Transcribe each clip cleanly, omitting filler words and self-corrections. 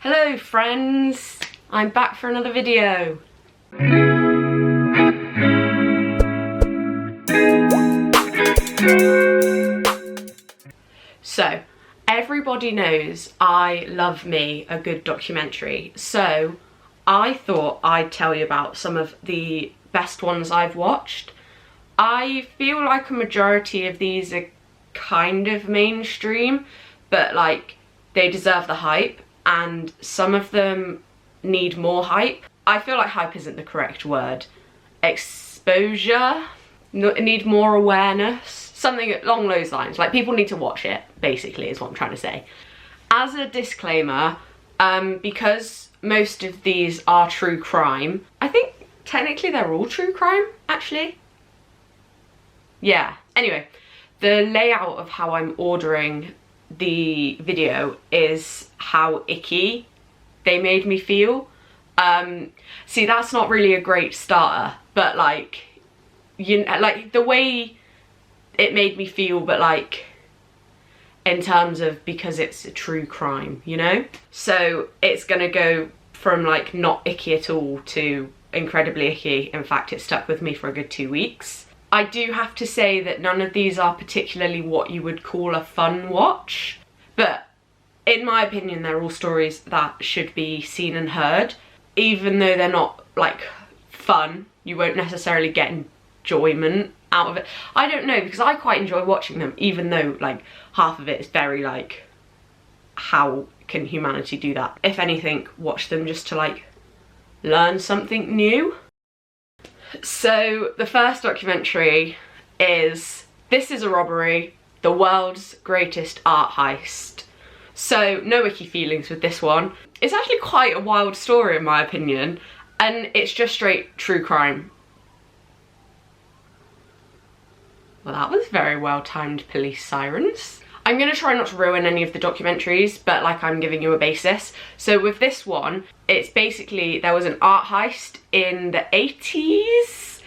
Hello friends, I'm back for another video. So, everybody knows I love me a good documentary, so I thought I'd tell you about some of the best ones I've watched. I feel like a majority of these are kind of mainstream, but like they deserve the hype, and some of them need more hype. I feel like hype isn't the correct word. Exposure, need more awareness, something along those lines. Like, people need to watch it, basically, is what I'm trying to say. As a disclaimer, because most of these are true crime, I think technically they're all true crime, actually. Yeah, anyway, the layout of how I'm ordering the video is how icky they made me feel. See, that's not really a great starter, but like, you know, like the way it made me feel, but like in terms of, because it's a true crime, you know? So it's gonna go from like not icky at all to incredibly icky. In fact, it stuck with me for a good 2 weeks. I do have to say that none of these are particularly what you would call a fun watch, but in my opinion, they're all stories that should be seen and heard. Even though they're not like fun, you won't necessarily get enjoyment out of it. I don't know, because I quite enjoy watching them, even though like half of it is very like, how can humanity do that? If anything, watch them just to like learn something new. So the first documentary is This Is a Robbery, the World's Greatest Art Heist. So no icky feelings with this one. It's actually quite a wild story in my opinion, and it's just straight true crime. Well, that was very well timed police sirens. I'm gonna try not to ruin any of the documentaries, but like, I'm giving you a basis. So with this one, it's basically, there was an art heist in the 80s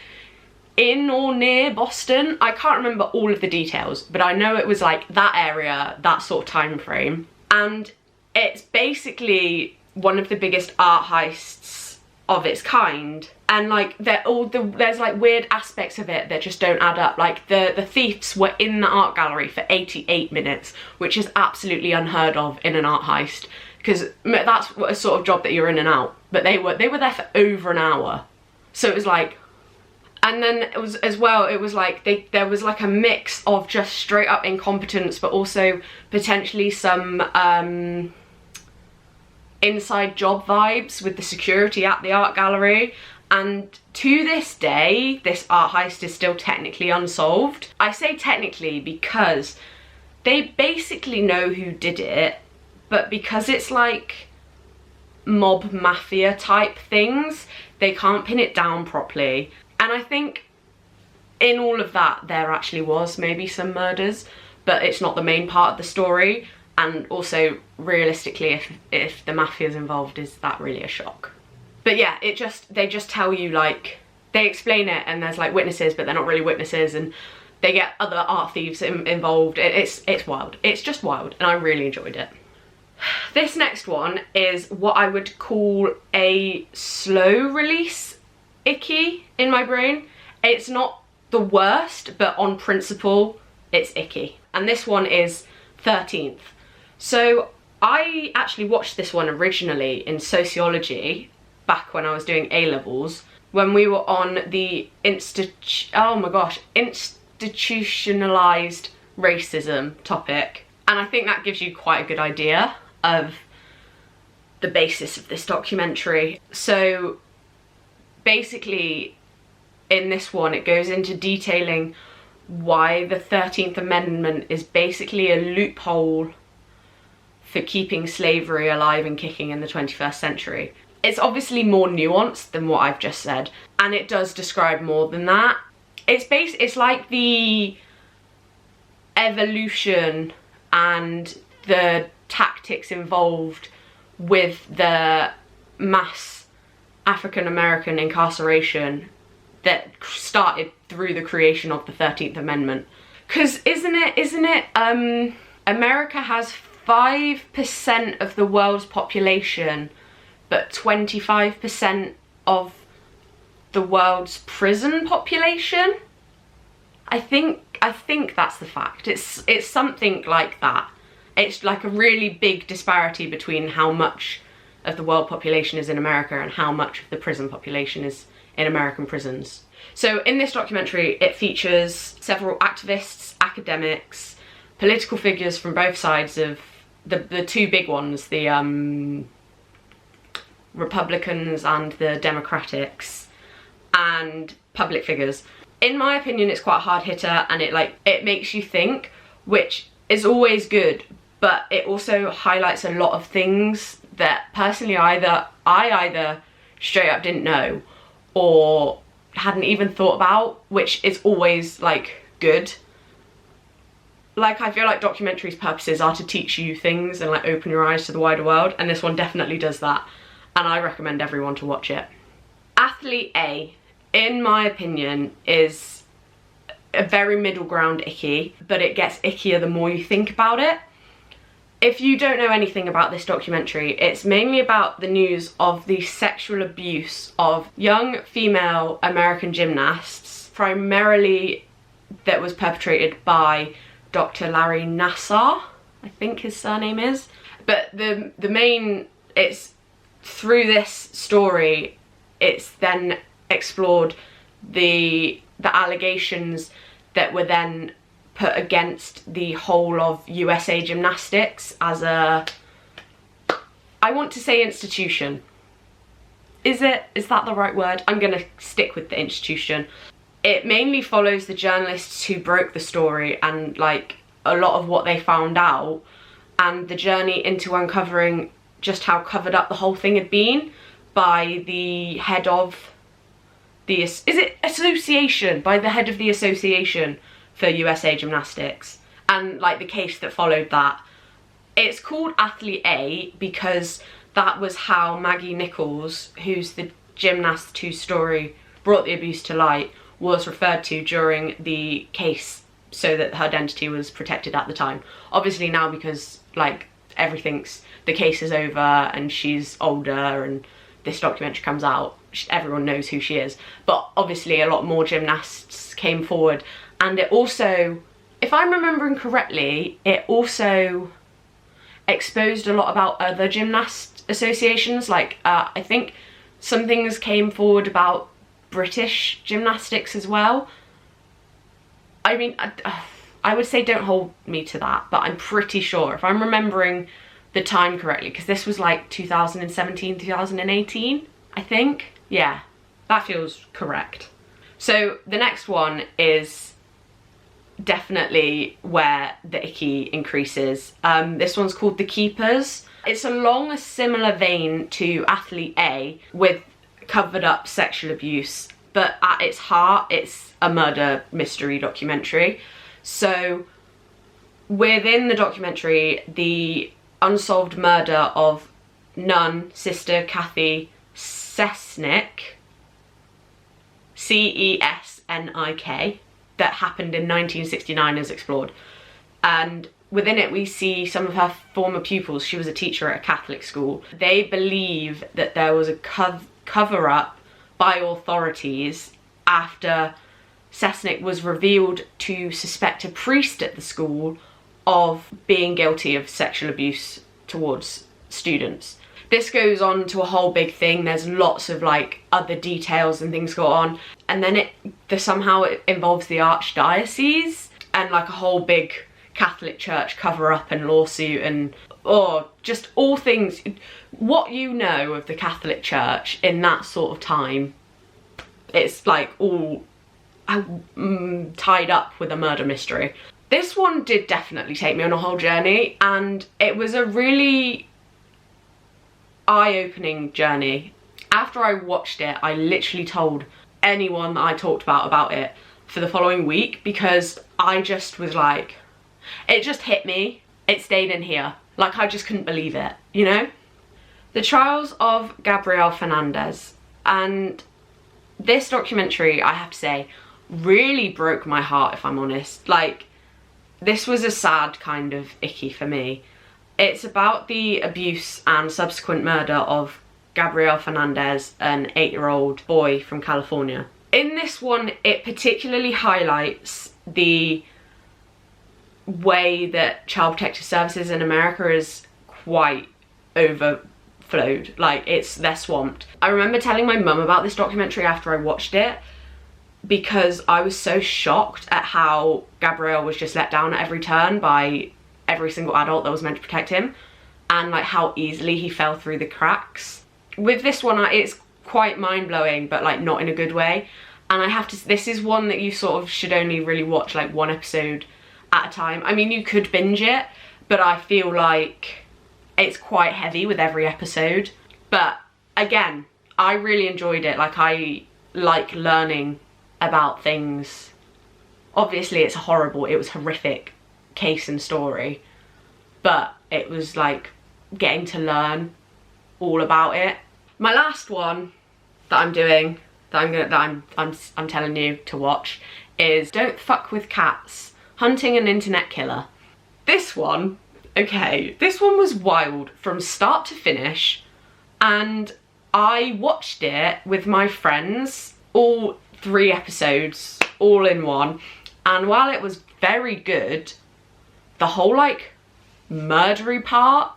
in or near Boston. I can't remember all of the details, but I know it was like that area, that sort of time frame. And it's basically one of the biggest art heists of its kind. And like, there's like weird aspects of it that just don't add up. Like the thieves were in the art gallery for 88 minutes, which is absolutely unheard of in an art heist, because that's a sort of job that you're in and out. But they were there for over an hour. So it was like, and then it was as well, it was like there was like a mix of just straight up incompetence, but also potentially some inside job vibes with the security at the art gallery. And to this day, this art heist is still technically unsolved. I say technically because they basically know who did it, but because it's like mob mafia type things, they can't pin it down properly. And I think in all of that, there actually was maybe some murders, but it's not the main part of the story. And also, realistically, if the mafia's involved, is that really a shock? But yeah, they just tell you, like, they explain it, and there's like witnesses, but they're not really witnesses, and they get other art thieves involved. It's wild. It's just wild, and I really enjoyed it. This next one is what I would call a slow release icky in my brain. It's not the worst, but on principle, it's icky. And this one is 13th. So I actually watched this one originally in sociology back when I was doing A-levels, when we were on the institutionalized racism topic. And I think that gives you quite a good idea of the basis of this documentary. So basically, in this one, it goes into detailing why the 13th Amendment is basically a loophole for keeping slavery alive and kicking in the 21st century. It's obviously more nuanced than what I've just said, and it does describe more than that. It's like the evolution and the tactics involved with the mass African-American incarceration that started through the creation of the 13th Amendment. Because isn't it, America has 5% of the world's population, but 25% of the world's prison population. I think that's the fact. It's something like that. It's like a really big disparity between how much of the world population is in America and how much of the prison population is in American prisons. So in this documentary, it features several activists, academics, political figures from both sides of the two big ones, the Republicans and the Democrats, and public figures. In my opinion, it's quite a hard hitter, and it makes you think, which is always good, but it also highlights a lot of things that personally I either straight up didn't know or hadn't even thought about, which is always like good. Like, I feel like documentaries' purposes are to teach you things and like open your eyes to the wider world, and this one definitely does that, and I recommend everyone to watch it. Athlete A, in my opinion, is a very middle ground icky, but it gets ickier the more you think about it. If you don't know anything about this documentary, it's mainly about the news of the sexual abuse of young female American gymnasts, primarily that was perpetrated by Dr. Larry Nassar, I think his surname is. But it's through this story, it's then explored the allegations that were then put against the whole of USA Gymnastics as a, I want to say institution. Is that the right word? I'm gonna stick with the institution. It mainly follows the journalists who broke the story and like a lot of what they found out, and the journey into uncovering just how covered up the whole thing had been by the head of the, by the head of the association for USA Gymnastics, and like the case that followed that. It's called Athlete A because that was how Maggie Nichols, who's the gymnast whose story brought the abuse to light, was referred to during the case, so that her identity was protected at the time. Obviously now, because like the case is over and she's older and this documentary comes out, everyone knows who she is. But obviously a lot more gymnasts came forward, and it also, if I'm remembering correctly, it also exposed a lot about other gymnast associations. Like I think some things came forward about British gymnastics as well. I mean, I would say don't hold me to that, but I'm pretty sure, if I'm remembering the time correctly, because this was like 2017, 2018, I think. Yeah, that feels correct. So the next one is definitely where the icky increases. This one's called The Keepers. It's along a similar vein to Athlete A with covered up sexual abuse, but at its heart, it's a murder mystery documentary. So within the documentary, the unsolved murder of nun Sister Kathy Cesnik, C-E-S-N-I-K, that happened in 1969 is explored. And within it we see some of her former pupils. She was a teacher at a Catholic school. They believe that there was a cover-up by authorities after Cesnik was revealed to suspect a priest at the school of being guilty of sexual abuse towards students. This goes on to a whole big thing. There's lots of like other details and things go on, and then somehow it involves the archdiocese and like a whole big Catholic Church cover-up and lawsuit, and just all things. What you know of the Catholic Church in that sort of time, it's like all tied up with a murder mystery. This one did definitely take me on a whole journey, and it was a really eye-opening journey. After I watched it, I literally told anyone that I talked about it for the following week, because I just was like, it just hit me. It stayed in here. Like, I just couldn't believe it, you know? The Trials of Gabriel Fernandez. And this documentary, I have to say, really broke my heart, if I'm honest. Like, this was a sad kind of icky for me. It's about the abuse and subsequent murder of Gabriel Fernandez, an 8-year-old boy from California. In this one, it particularly highlights the way that Child Protective Services in America is quite overflowed. Like, they're swamped. I remember telling my mum about this documentary after I watched it, because I was so shocked at how Gabriel was just let down at every turn by every single adult that was meant to protect him, and like how easily he fell through the cracks. With this one, it's quite mind-blowing, but like not in a good way. And I have to, this is one that you sort of should only really watch like one episode at a time. I mean, you could binge it, but I feel like it's quite heavy with every episode. But again, I really enjoyed it. Like, I like learning about things. Obviously it was horrific case and story, but it was like getting to learn all about it. My last one that I'm doing, I'm telling you to watch, is Don't Fuck with Cats: Hunting an Internet Killer. This one, okay, this one was wild from start to finish, and I watched it with my friends, all 3 episodes, all in one, and while it was very good, the whole like murdery part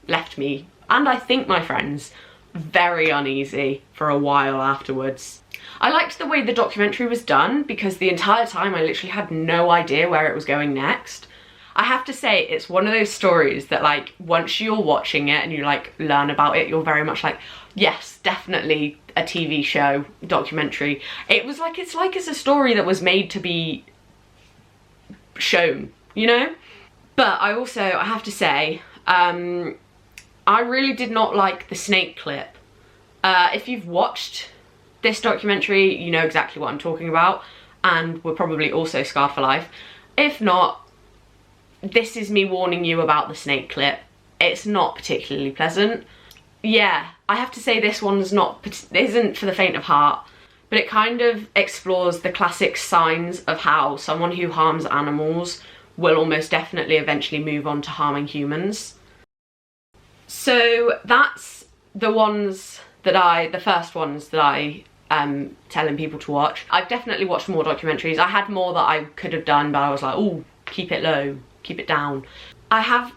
left me, and I think my friends, very uneasy for a while afterwards. I liked the way the documentary was done, because the entire time I literally had no idea where it was going next. I have to say, it's one of those stories that like once you're watching it and you like learn about it, you're very much like, yes, definitely a TV show, documentary. It's like it's a story that was made to be shown, you know? But I have to say, I really did not like the snake clip. If you've watched this documentary, you know exactly what I'm talking about, and we're probably also scarred for life. If not, this is me warning you about the snake clip. It's not particularly pleasant. Yeah, I have to say this one's isn't for the faint of heart, but it kind of explores the classic signs of how someone who harms animals will almost definitely eventually move on to harming humans. So that's the first ones that I telling people to watch. I've definitely watched more documentaries. I had more that I could have done, but I was like, oh, keep it low, keep it down. I have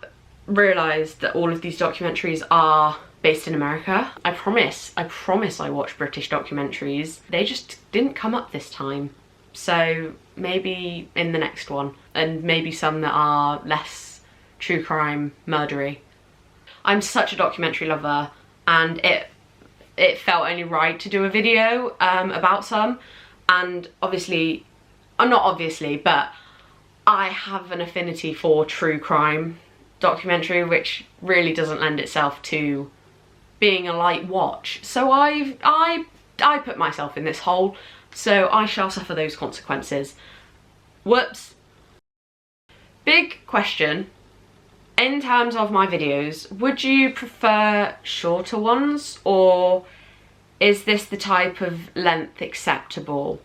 realised that all of these documentaries are based in America. I promise I watch British documentaries. They just didn't come up this time. So maybe in the next one, and maybe some that are less true crime, murdery. I'm such a documentary lover, and it felt only right to do a video about some, and obviously, not obviously, but I have an affinity for true crime documentary, which really doesn't lend itself to being a light watch. So I put myself in this hole, so I shall suffer those consequences. Whoops. Big question. In terms of my videos, would you prefer shorter ones, or is this the type of length acceptable?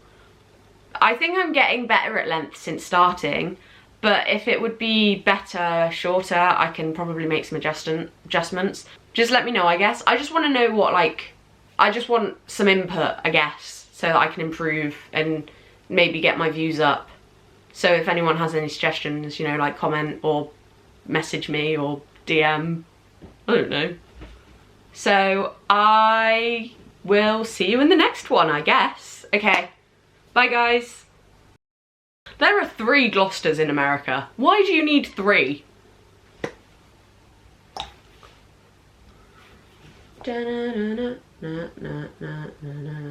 I think I'm getting better at length since starting, but if it would be better shorter, I can probably make some adjustments. Just let me know, I guess. I just want to know what, like, I just want some input, I guess, so that I can improve and maybe get my views up. So if anyone has any suggestions, you know, like comment or message me or DM, I don't know. So I will see you in the next one, I guess. Okay, bye guys. There are 3 Gloucesters in America. Why do you need 3? Da -na -na -na -na -na -na -na.